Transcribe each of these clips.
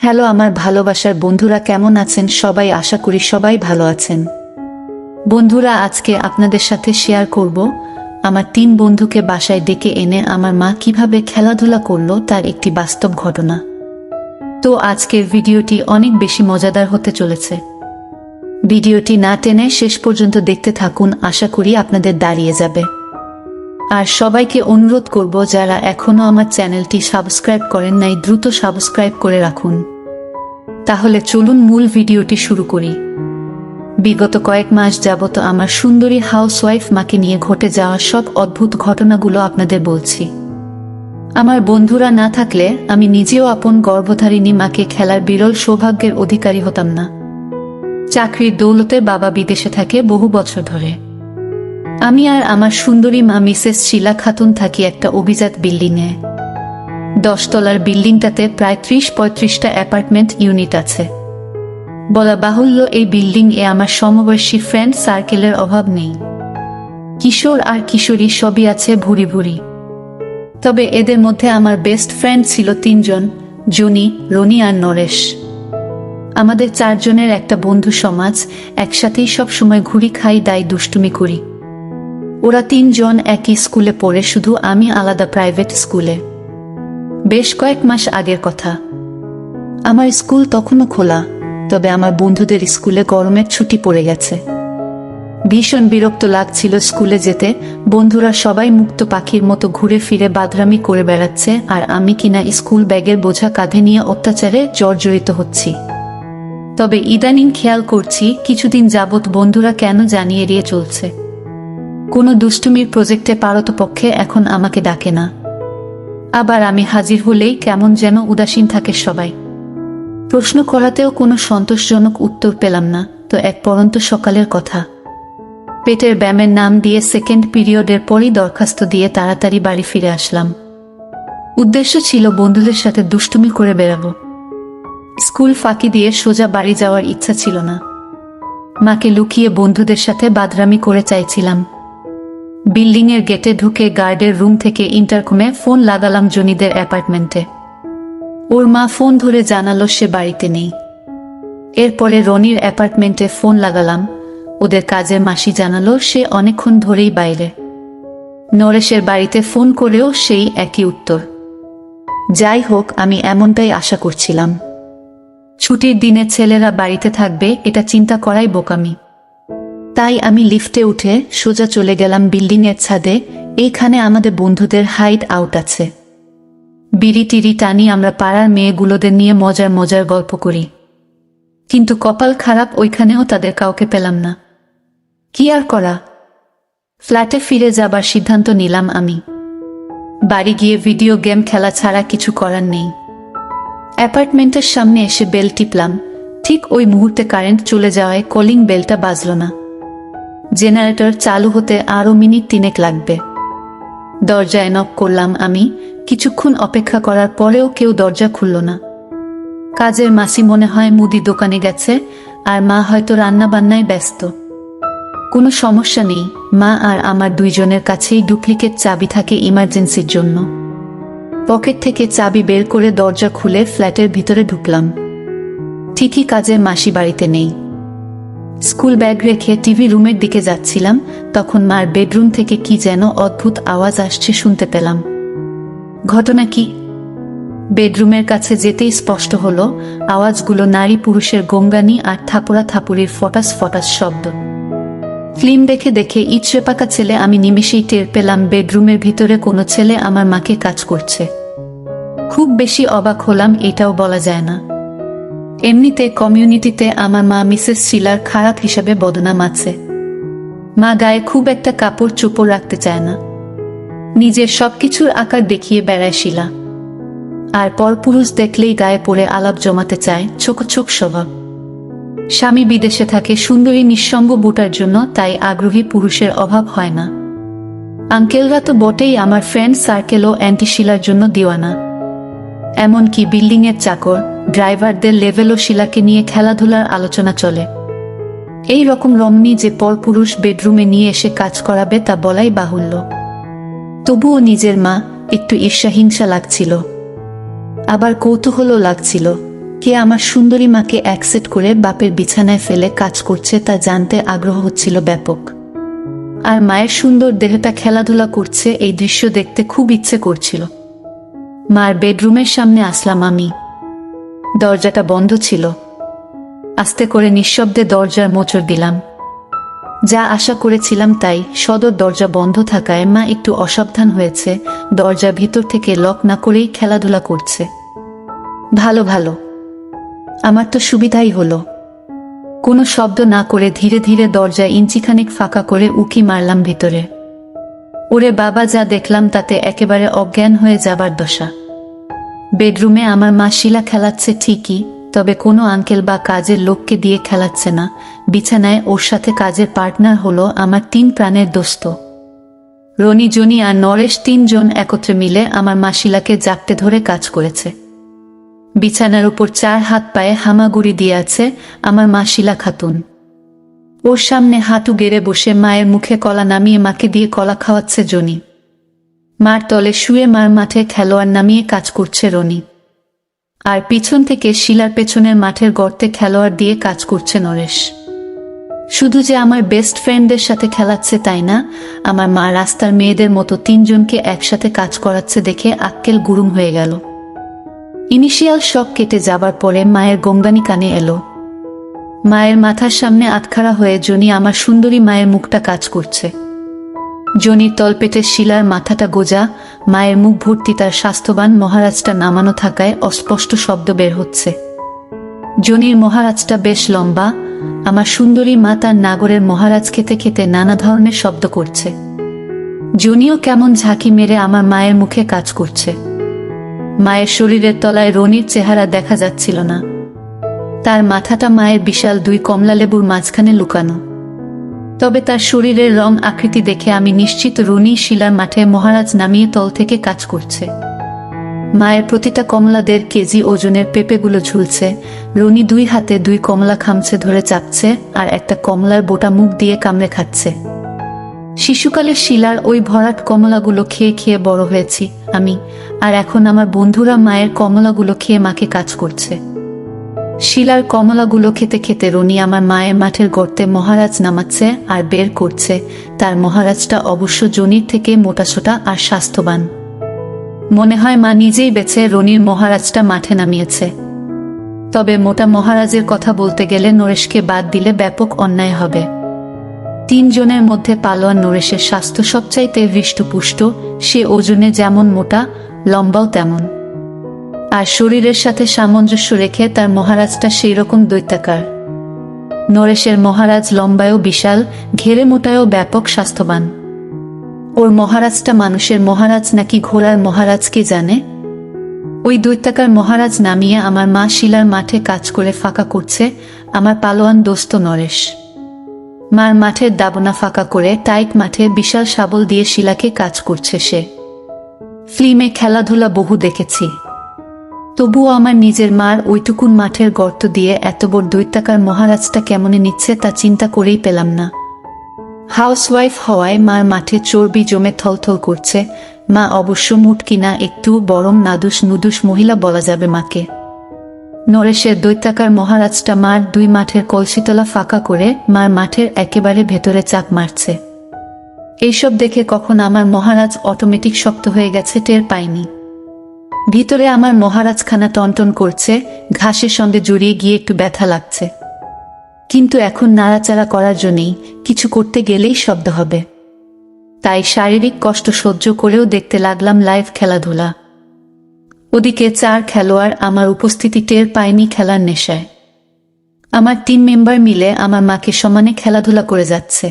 Hello আমার ভালোবাসার বন্ধুরা, কেমন আছেন সবাই? আশা করি সবাই ভালো আছেন। বন্ধুরা, আজকে আপনাদের সাথে শেয়ার করব আমার 3 বন্ধুকে বাসায় ডেকে এনে আমার মা কিভাবে খেলাধুলা করলো তার একটি বাস্তব ঘটনা। তো আজকের ভিডিওটি অনেক বেশি মজাদার হতে চলেছে। ভিডিওটি না টেনে শেষ পর্যন্ত দেখতে থাকুন, আশা করি আপনাদের দাঁড়িয়ে যাবে। আর সবাইকে অনুরোধ করব, যারা এখনো আমার চ্যানেলটি সাবস্ক্রাইব করেন নাই দ্রুত সাবস্ক্রাইব করে রাখুন। তাহলে চলুন মূল ভিডিওটি শুরু করি। বিগত কয়েক মাস যাবত আমার সুন্দরী হাউসওয়াইফ মাকে নিয়ে ঘটে যাওয়া সব অদ্ভুত ঘটনাগুলো আপনাদের বলছি। আমার বন্ধুরা না থাকলে আমি নিজেও আপন গর্ভধারিণী মাকে খেলার বিরল সৌভাগ্যের অধিকারী হতাম না। চাকরির দৌলতে বাবা বিদেশে থাকে বহু বছর ধরে। আমি আর আমার সুন্দরী মা মিসেস শিলা খাতুন থাকি একটা অভিজাত বিল্ডিংয়ে। 10 তলার বিল্ডিংটাতে প্রায় 30-35টা অ্যাপার্টমেন্ট ইউনিট আছে। বলা বাহুল্য, এই বিল্ডিং এ আমার সমবয়সী ফ্রেন্ড সার্কেলের অভাব নেই। কিশোর আর কিশোরী সবই আছে ভুরি ভুরি। তবে এদের মধ্যে আমার বেস্ট ফ্রেন্ড ছিল 3 জন, জনি, রনি আর নরেশ। আমাদের 4 জনের একটা বন্ধু সমাজ, একসাথেই সব সময় ঘুরি খাই দাই দুষ্টুমি করি। ওরা 3 জন একই স্কুলে পড়ে, শুধু আমি আলাদা প্রাইভেট স্কুলে। বেশ কয়েক মাস আগের কথা। আমার স্কুল তখনও খোলা, তবে আমার বন্ধুদের স্কুলে গরমের ছুটি পড়ে গেছে। ভীষণ বিরক্ত লাগছিল স্কুলে যেতে। বন্ধুরা সবাই মুক্ত পাখির মতো ঘুরে ফিরে বাদরামি করে বেড়াচ্ছে, আর আমি কিনা স্কুল ব্যাগের বোঝা কাঁধে নিয়ে অত্যাচারে জর্জরিত হচ্ছি। তবে ইদানিং খেয়াল করছি, কিছুদিন যাবৎ বন্ধুরা কেন জানি এড়িয়ে চলছে। কোনো দুষ্টুমির প্রজেক্টে পারতপক্ষে এখন আমাকে ডাকে না। আবার আমি হাজির হলেই কেমন যেন উদাসীন থাকে সবাই। প্রশ্ন করাতেও কোনো সন্তোষজনক উত্তর পেলাম না। তো এক পরন্ত সকালের কথা, পেটের ব্যায়ামের নাম দিয়ে সেকেন্ড পিরিয়ডের পরই দরখাস্ত দিয়ে তাড়াতাড়ি বাড়ি ফিরে আসলাম। উদ্দেশ্য ছিল বন্ধুদের সাথে দুষ্টুমি করে বেড়াবো। স্কুল ফাঁকি দিয়ে সোজা বাড়ি যাওয়ার ইচ্ছা ছিল না। মাকে লুকিয়ে বন্ধুদের সাথে বাদরামি করে চাইছিলাম। বিল্ডিংয়ের গেটে ঢুকে গার্ডের রুম থেকে ইন্টারকমে ফোন লাগালাম জনিদের অ্যাপার্টমেন্টে। ওর মা ফোন ধরে জানালো সে বাড়িতে নেই। এরপরে রনির অ্যাপার্টমেন্টে ফোন লাগালাম। ওদের কাজের মাসি জানালো সে অনেকক্ষণ ধরেই বাইরে। নরেশের বাড়িতে ফোন করেও সেই একই উত্তর। যাই হোক, আমি এমনটাই আশা করছিলাম। ছুটির দিনে ছেলেরা বাড়িতে থাকবে এটা চিন্তা করাই বোকামি। তাই আমি লিফটে উঠে সোজা চলে গেলাম বিল্ডিংয়ের ছাদে। এইখানে আমাদের বন্ধুদের হাইড আউট আছে। বিড়ি টিড়ি টানি, আমরা পাড়ার মেয়েগুলোদের নিয়ে মজার মজার গল্প করি। কিন্তু কপাল খারাপ, ওইখানেও তাদের কাউকে পেলাম না। কি আর করা, ফ্ল্যাটে ফিরে যাবার সিদ্ধান্ত নিলাম আমি। বাড়ি গিয়ে ভিডিও গেম খেলা ছাড়া কিছু করার নেই। অ্যাপার্টমেন্টের সামনে এসে বেল টিপলাম। ঠিক ওই মুহূর্তে কারেন্ট চলে যাওয়ায় কলিং বেলটা বাজল না। জেনারেটর চালু হতে আরও মিনিট 3 লাগবে। দরজায় নক করলাম আমি। কিছুক্ষণ অপেক্ষা করার পরেও কেউ দরজা খুলল না। কাজের মাসি মনে হয় মুদি দোকানে গেছে, আর মা হয়তো রান্না বান্নায় ব্যস্ত। কোনো সমস্যা নেই, মা আর আমার 2 জনের কাছেই ডুপ্লিকেট চাবি থাকে ইমার্জেন্সির জন্য। পকেট থেকে চাবি বের করে দরজা খুলে ফ্ল্যাটের ভিতরে ঢুকলাম। ঠিকই কাজের মাসি বাড়িতে নেই। স্কুল ব্যাগ রেখে টিভি রুমের দিকে যাচ্ছিলাম, তখন মার বেডরুম থেকে কি যেন অদ্ভুত আওয়াজ আসছে শুনতে পেলাম। ঘটনা কি? বেডরুমের কাছে যেতেই স্পষ্ট হলো আওয়াজগুলো নারী পুরুষের গঙ্গানি আর থাপড়া থাপুরির ফটাস ফটাস শব্দ। ফিল্ম দেখে দেখে ইটরেপাকা ছেলে আমি নিমেষেই টের পেলাম বেডরুমের ভিতরে কোনো ছেলে আমার মাকে কাজ করছে। খুব বেশি অবাক হলাম এটাও বলা যায় না। এমনিতে কমিউনিটিতে আমার মা মিসেস শিলার খারাপ হিসাবে বদনাম আছে। মা গায়ে খুব একটা কাপড় চোপড় রাখতে চায় না। নিজের সবকিছুর আকার দেখিয়ে বেড়ায় শিলা। আর পরপুরুষ দেখলেই গায়ে পড়ে আলাপ জমাতে চায়, ছোক স্বভাব। স্বামী বিদেশে থাকে সুন্দরী নিঃসঙ্গ বুটার জন্য, তাই আগ্রহী পুরুষের অভাব হয় না। আঙ্কেলরা তো বটেই, আমার ফ্রেন্ড সার্কেলও অ্যান্টি শিলার জন্য দিওয়ানা। এমনকি বিল্ডিংয়ের চাকর ড্রাইভারদের লেভেলও শিলাকে নিয়ে খেলাধুলার আলোচনা চলে। এই রকম রমণী যে পরপুরুষ বেডরুমে নিয়ে এসে কাজ করাবে তা বলাই বাহুল্য। তবুও নিজের মা, একটু ঈর্ষা হিংসা লাগছিল। আবার কৌতূহলও লাগছিল। কে আমার সুন্দরী মাকে অ্যাকসেপ্ট করে বাপের বিছানায় ফেলে কাজ করছে তা জানতে আগ্রহ হচ্ছিল ব্যাপক। আর মায়ের সুন্দর দেহটা খেলাধুলা করছে এই দৃশ্য দেখতে খুব ইচ্ছে করছিল। মার বেডরুমের সামনে আসলাম আমি। দরজাটা বন্ধ ছিল। আস্তে করে নিঃশব্দে দরজার মোচড় দিলাম। যা আশা করেছিলাম তাই, সদর দরজা বন্ধ থাকায় মা একটু অসাবধান হয়েছে, দরজা ভিতর থেকে লক না করেই খেলাধুলা করছে। ভালো ভালো, আমার তো সুবিধাই হলো। কোনো শব্দ না করে ধীরে ধীরে দরজা ইঞ্চিখানিক ফাঁকা করে উকি মারলাম ভিতরে। ওরে বাবা, যা দেখলাম তাতে একেবারে অজ্ঞান হয়ে যাবার দশা। বেডরুমে আমার মা শিলা খেলাচ্ছে ঠিকই, তবে কোনো আঙ্কেল বা কাজের লোককে দিয়ে খেলাচ্ছে না। বিছানায় ওর সাথে কাজের পার্টনার হলো আমার 3 প্রাণের দোস্ত রনি, জনি আর নরেশ। 3 জন একত্রে মিলে আমার মা শিলাকে জাপটে ধরে কাজ করেছে। বিছানার উপর 4 হাত পায়ে হামাগুড়ি দিয়ে আছে আমার মা শিলা খাতুন। ওর সামনে হাঁটু গেড়ে বসে মায়ের মুখে কলা নামিয়ে মাকে দিয়ে কলা খাওয়াচ্ছে জনি। মার তলে শুয়ে মার মাঠে খেলোয়াড় নামিয়ে কাজ করছে রনি। আর পিছন থেকে শিলার পেছনের মাঠের গর্তে খেলোয়াড় দিয়ে কাজ করছে নরেশ। শুধু যে আমার বেস্ট ফ্রেন্ডদের সাথে খেলাচ্ছে তাই না, আমার মা রাস্তার মেয়েদের মতো 3 জনকে একসাথে কাজ করাচ্ছে দেখে আক্কেল গুরুম হয়ে গেল। ইনিশিয়াল শক কেটে যাবার পরে মায়ের গঙ্গানি কানে এলো। মায়ের মাথার সামনে আটখাড়া হয়ে জনি আমার সুন্দরী মায়ের মুখটা কাজ করছে। জনির তলপেটে শিলার মাথাটা গোজা, মায়ের মুখ ভর্তি তার স্বাস্থ্যবান মহারাজটা নামানো থাকায় অস্পষ্ট শব্দ বের হচ্ছে। জনির মহারাজটা বেশ লম্বা, আমার সুন্দরী মা তার নাগরের মহারাজ খেতে খেতে নানা ধরনের শব্দ করছে। জনিও কেমন ঝাঁকি মেরে আমার মায়ের মুখে কাজ করছে। মায়ের শরীরের তলায় রনির চেহারা দেখা যাচ্ছিল না। তার মাথাটা মায়ের বিশাল 2 কমলা লেবুর মাঝখানে লুকানো। তবে তার শরীরের রং আকৃতি দেখে আমি নিশ্চিত রনি শিলার মাঠে মহারাজ নামিয়ে তল থেকে কাজ করছে। মায়ের প্রতিটা কমলা 1.5 কেজি ওজনের পেঁপেগুলো ঝুলছে। রনি 2 হাতে 2 কমলা খামছে ধরে চাপছে আর একটা কমলার বোটা মুখ দিয়ে কামড়ে খাচ্ছে। শিশুকালে শিলার ওই ভরাট কমলাগুলো খেয়ে খেয়ে বড় হয়েছি আমি, আর এখন আমার বন্ধুরা মায়ের কমলাগুলো খেয়ে মাকে কাজ করছে। শিলার কমলাগুলো খেতে খেতে রনি আমার মায়ের মাঠের গর্তে মহারাজ নামাচ্ছে আর বের করছে। তার মহারাজটা অবশ্য জনির থেকে মোটাসোটা আর স্বাস্থ্যবান। মনে হয় মা নিজেই বেছে রনির মহারাজটা মাঠে নামিয়েছে। তবে মোটা মহারাজের কথা বলতে গেলে নরেশকে বাদ দিলে ব্যাপক অন্যায় হবে। 3 জনের মধ্যে পালোয়ান নরেশের স্বাস্থ্য সবচাইতে হৃষ্টপুষ্ট। সে ওজনে যেমন মোটা, লম্বাও তেমন। আর শরীরের সাথে সামঞ্জস্য রেখে তার মহারাজটা সেই রকম দৈত্যাকার। নরেশের মহারাজ লম্বায়ও বিশাল, ঘেরে মোটায়ও ব্যাপক স্বাস্থ্যবান। ওর মহারাজটা মানুষের মহারাজ নাকি ঘোড়ার মহারাজ কে জানে। ওই দৈত্যাকার মহারাজ নামিয়ে আমার মা শিলার মাঠে কাজ করে ফাঁকা করছে আমার পালোয়ান দোস্ত নরেশ। মার মাঠের দাবনা ফাঁকা করে টাইট মাঠে বিশাল শাবল দিয়ে শিলাকে কাজ করছে সে। ফিল্মে খেলাধুলা বহু দেখেছি, তবুও আমার নিজের মার ওইটুকুন মাঠের গর্ত দিয়ে এত বড় দৈত্যাকার মহারাজটা কেমনে নিচ্ছে তা চিন্তা করেই পেলাম না। হাউসওয়াইফ হওয়ায় মার মাঠে চর্বি জমে থলথল করছে। মা অবশ্য মুট কিনা একটু বরং নাদুস নুদুস মহিলা বলা যাবে মাকে। নরেশের দৈত্যাকার মহারাজটা মার 2 মাঠের কলসিতলা ফাঁকা করে মার মাঠের একেবারে ভেতরে চাপ মারছে। এইসব দেখে কখন আমার মহারাজ অটোমেটিক শক্ত হয়ে গেছে টের পাইনি। ভিতরে আমার মহারাজখানা টনটন করছে, ঘাসের সঙ্গে জড়িয়ে গিয়ে একটু ব্যথা লাগছে। কিন্তু এখন নাড়াচাড়া করার জন্যই, কিছু করতে গেলেই শব্দ হবে। তাই শারীরিক কষ্ট সহ্য করেও দেখতে লাগলাম লাইভ খেলাধুলা। ওদিকে 4 খেলোয়াড় আমার উপস্থিতি টের পায়নি খেলার নেশায়। আমার 3 মেম্বার মিলে আমার মাকে সমানে খেলাধুলা করে যাচ্ছে।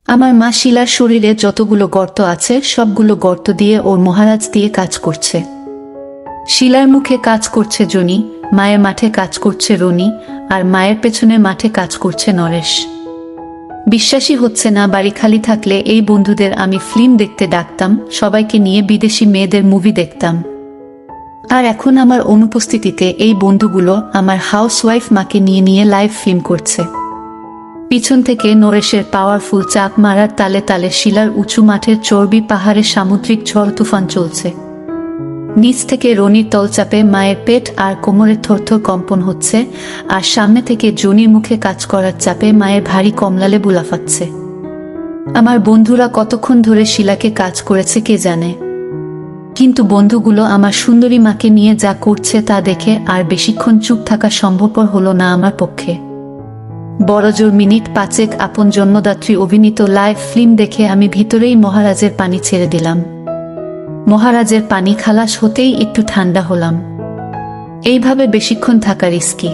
আমার মা শিলার শরীরে যতগুলো গর্ত আছে সবগুলো গর্ত দিয়ে ওর মহারাজ দিয়ে কাজ করছে। শিলার মুখে কাজ করছে জনি, মায়ের মাঠে কাজ করছে রনি, আর মায়ের পেছনের মাঠে কাজ করছে নরেশ। বিশ্বাসই হচ্ছে না, বাড়ি খালি থাকলে এই বন্ধুদের আমি ফিল্ম দেখতে ডাকতাম, সবাইকে নিয়ে বিদেশি মেয়েদের মুভি দেখতাম। আর এখন আমার অনুপস্থিতিতে এই বন্ধুগুলো আমার হাউসওয়াইফ মাকে নিয়ে নিয়ে লাইভ ফিল্ম করছে। পিছন থেকে নরেশের পাওয়ারফুল চাপ মারার তালে তালে শিলার উঁচু মাঠের চর্বি পাহাড়ে সামুদ্রিক ঝড় তুফান চলছে। নিচ থেকে রনির তলচাপে মায়ের পেট আর কোমরের থরথর কম্পন হচ্ছে, আর সামনে থেকে জনির মুখে কাজ করার চাপে মায়ের ভারী কমলালে বুলাফাচ্ছে। আমার বন্ধুরা কতক্ষণ ধরে শিলাকে কাজ করেছে কে জানে, কিন্তু বন্ধুগুলো আমার সুন্দরী মাকে নিয়ে যা করছে তা দেখে আর বেশিক্ষণ চুপ থাকা সম্ভবপর হলো না আমার পক্ষে। বড়জোর মিনিট 5 আপন জন্মদাত্রী অভিনীত লাইভ ফিল্ম দেখে আমি ভিতরেই মহারাজের পানি ছেড়ে দিলাম। মহারাজের পানি খালাস হতেই একটু ঠান্ডা হলাম। এইভাবে বেশিক্ষণ থাকা রিস্কি,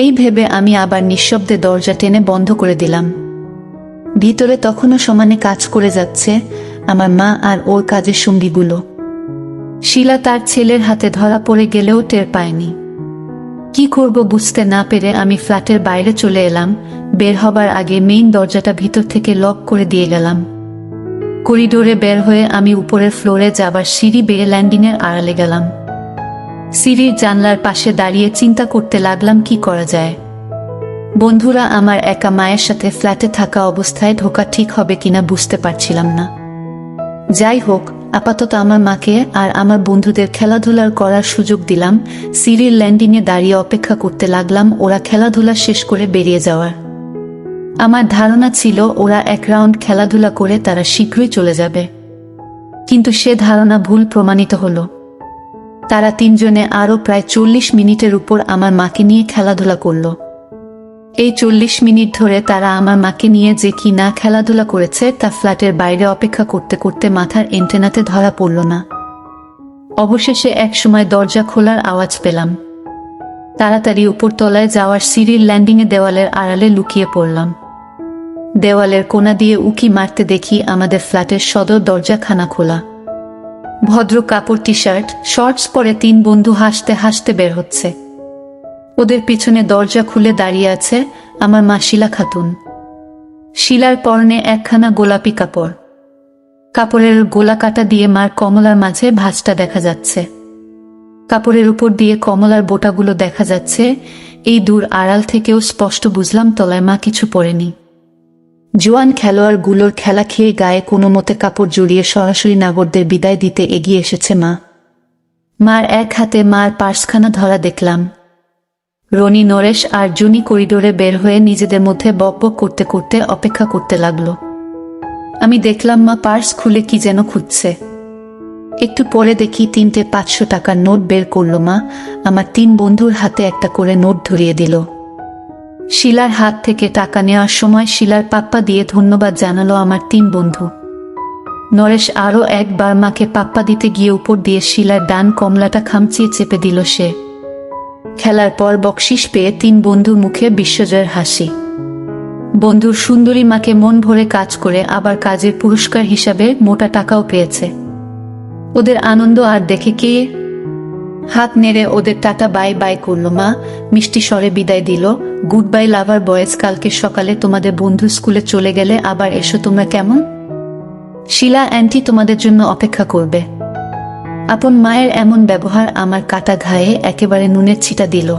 এই ভেবে আমি আবার নিঃশব্দে দরজা টেনে বন্ধ করে দিলাম। ভিতরে তখনও সমানে কাজ করে যাচ্ছে আমার মা আর ওর কাজের সঙ্গীগুলো। শিলা তার ছেলের হাতে ধরা পড়ে গেলেও টের পায়নি। কি করব বুঝতে না পেরে আমি ফ্ল্যাটের বাইরে চলে এলাম। বের হবার আগে মেইন দরজাটা ভিতর থেকে লক করে দিয়ে গেলাম। করিডোরে বের হয়ে আমি উপরের ফ্লোরে যাবার সিঁড়ি বেয়ে ল্যান্ডিংয়ের আড়ালে গেলাম। সিঁড়ির জানলার পাশে দাঁড়িয়ে চিন্তা করতে লাগলাম কি করা যায়। বন্ধুরা, আমার একা মায়ের সাথে ফ্ল্যাটে থাকা অবস্থায় ঢোকা ঠিক হবে কিনা বুঝতে পারছিলাম না। যাই হোক, আপাতত আমার মাকে আর আমার বন্ধুদের খেলাধুলার করার সুযোগ দিলাম। সিঁড়ির ল্যান্ডিংয়ে দাঁড়িয়ে অপেক্ষা করতে লাগলাম ওরা খেলাধুলা শেষ করে বেরিয়ে যাওয়ার। আমার ধারণা ছিল ওরা এক রাউন্ড খেলাধুলা করে তারা শীঘ্রই চলে যাবে, কিন্তু সে ধারণা ভুল প্রমাণিত হলো। তারা তিনজনে আরও প্রায় 40 মিনিটের উপর আমার মাকে নিয়ে খেলাধুলা করল। এই 40 মিনিট ধরে তারা আমার মাকে নিয়ে যে কি না খেলাধুলা করেছে তা ফ্ল্যাটের বাইরে অপেক্ষা করতে করতে মাথার এন্টেনাতে ধরা পড়ল না। অবশেষে এক সময় দরজা খোলার আওয়াজ পেলাম। তাড়াতাড়ি উপরতলায় যাওয়ার সিঁড়ির ল্যান্ডিংয়ে দেওয়ালের আড়ালে লুকিয়ে পড়লাম। দেওয়ালের কোণা দিয়ে উকি মারতে দেখি আমাদের ফ্ল্যাটের সদর দরজাখানা খোলা। ভদ্র কাপড়, টি শার্ট, শর্টস পরে 3 বন্ধু হাসতে হাসতে বের হচ্ছে। ওদের পিছনে দরজা খুলে দাঁড়িয়ে আছে আমার মা শিলা খাতুন। শিলার পরনে একখানা গোলাপি কাপড়। কাপড়ের গোলা কাটা দিয়ে মার কমলার মাঝে ভাঁজটা দেখা যাচ্ছে। কাপড়ের উপর দিয়ে কমলার বোটাগুলো দেখা যাচ্ছে। এই দূর আড়াল থেকেও স্পষ্ট বুঝলাম তলায় মা কিছু পরেনি। জোয়ান খেলোয়াড়গুলোর খেলা খেয়ে গায়ে কোনো মতে কাপড় জড়িয়ে সরাসরি নাগরদের বিদায় দিতে এগিয়ে এসেছে মা। মার এক হাতে মার পার্সখানা ধরা দেখলাম। রনি, নরেশ আর জুনি করিডোরে বের হয়ে নিজেদের মধ্যে বকবক করতে করতে অপেক্ষা করতে লাগলো। আমি দেখলাম মা পার্স খুলে কি যেন খুঁজছে। একটু পরে দেখি 3টে 500 টাকার নোট বের করলো মা। আমার 3 বন্ধুর হাতে একটা করে নোট ধরিয়ে দিল। শিলার হাত থেকে টাকা নেওয়ার সময় শিলার পাপ্পা দিয়ে ধন্যবাদ জানালো আমার 3 বন্ধু। নরেশ আরও একবার মাকে পাপ্পা দিতে গিয়ে উপর দিয়ে শিলার ডান কমলাটা খামচিয়ে চেপে দিল সে। খেলার পর বকশিস পেয়ে 3 বন্ধুর মুখে বিশ্বজয়ের হাসি। বন্ধুর সুন্দরী মাকে মন ভরে কাজ করে আবার কাজের পুরস্কার হিসাবে মোটা টাকাও পেয়েছে। ওদের আনন্দ আর দেখে কে হাত নেড়ে ওদের টাটা বাই বাই করলো মা। মিষ্টি স্বরে বিদায় দিল। গুড বাই লাভার বয়েজ, কালকে সকালে তোমাদের বন্ধু স্কুলে চলে গেলে আবার এসো তোমরা, কেমন? শিলা অ্যান্টি তোমাদের জন্য অপেক্ষা করবে। আপন মায়ের এমন ব্যবহার আমার কাটা ঘায়ে একেবারে নুনের ছিটা দিল।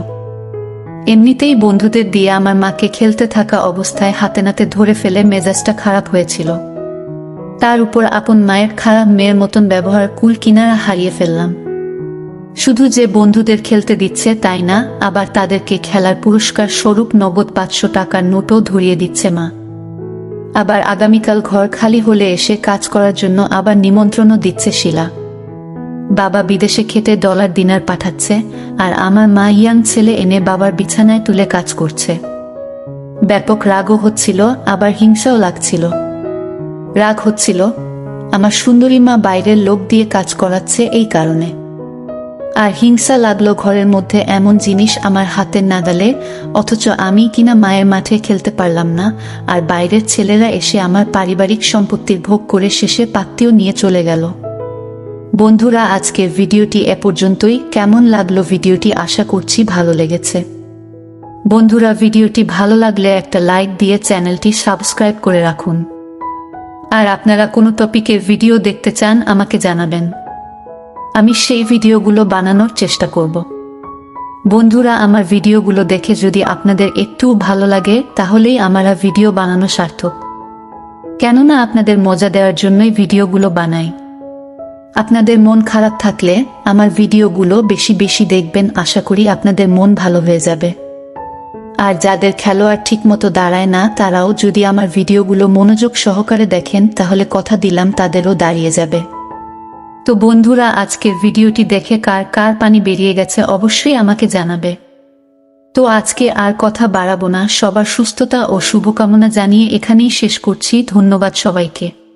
এমনিতেই বন্ধুদের দিয়ে আমার মাকে খেলতে থাকা অবস্থায় হাতে নাতে ধরে ফেলে মেজাজটা খারাপ হয়েছিল। তার উপর আপন মায়ের খারাপ মেয়ের মতন ব্যবহার কুল কিনারা হারিয়ে ফেললাম। শুধু যে বন্ধুদের খেলতে দিচ্ছে তাই না, আবার তাদেরকে খেলার পুরস্কার স্বরূপ নগদ 500 টাকার নোটও ধরিয়ে দিচ্ছে মা। আবার আগামীকাল ঘর খালি হলে এসে কাজ করার জন্য আবার নিমন্ত্রণও দিচ্ছে শিলা। বাবা বিদেশে খেতে ডলার দিনার পাঠাচ্ছে, আর আমার মা ইয়াং ছেলে এনে বাবার বিছানায় তুলে কাজ করছে। ব্যাপক রাগও হচ্ছিল, আবার হিংসাও লাগছিল। রাগ হচ্ছিল আমার সুন্দরী মা বাইরের লোক দিয়ে কাজ করাচ্ছে এই কারণে, আর হিংসা লাগলো ঘরের মধ্যে এমন জিনিস আমার হাতের নাগালে, অথচ আমি কিনা মায়ের মাঠে খেলতে পারলাম না, আর বাইরের ছেলেরা এসে আমার পারিবারিক সম্পত্তির ভোগ করে শেষে পাত্তিও নিয়ে চলে গেল। বন্ধুরা, আজকের ভিডিওটি এ পর্যন্তই। কেমন লাগলো ভিডিওটি? আশা করছি ভালো লেগেছে। বন্ধুরা, ভিডিওটি ভালো লাগলে একটা লাইক দিয়ে চ্যানেলটি সাবস্ক্রাইব করে রাখুন। আর আপনারা কোনো টপিকের ভিডিও দেখতে চান আমাকে জানাবেন, আমি সেই ভিডিওগুলো বানানোর চেষ্টা করব। বন্ধুরা, আমার ভিডিওগুলো দেখে যদি আপনাদের একটু ভালো লাগে তাহলেই আমার ভিডিও বানানো সার্থক, কেননা আপনাদের মজা দেওয়ার জন্যই ভিডিওগুলো বানাই। আপনাদের মন খারাপ থাকলে আমার ভিডিওগুলো বেশি বেশি দেখবেন, আশা করি আপনাদের মন ভালো হয়ে যাবে। আর যাদের খেলোয়াড় ঠিকমতো দাঁড়ায় না, তারাও যদি আমার ভিডিওগুলো মনোযোগ সহকারে দেখেন, তাহলে কথা দিলাম তাদেরও দাঁড়িয়ে যাবে। তো বন্ধুরা, আজকের ভিডিওটি দেখে কার কার পানি বেরিয়ে গেছে অবশ্যই আমাকে জানাবে। তো আজকে আর কথা বাড়াবো না, সবার সুস্থতা ও শুভকামনা জানিয়ে এখানেই শেষ করছি। ধন্যবাদ সবাইকে।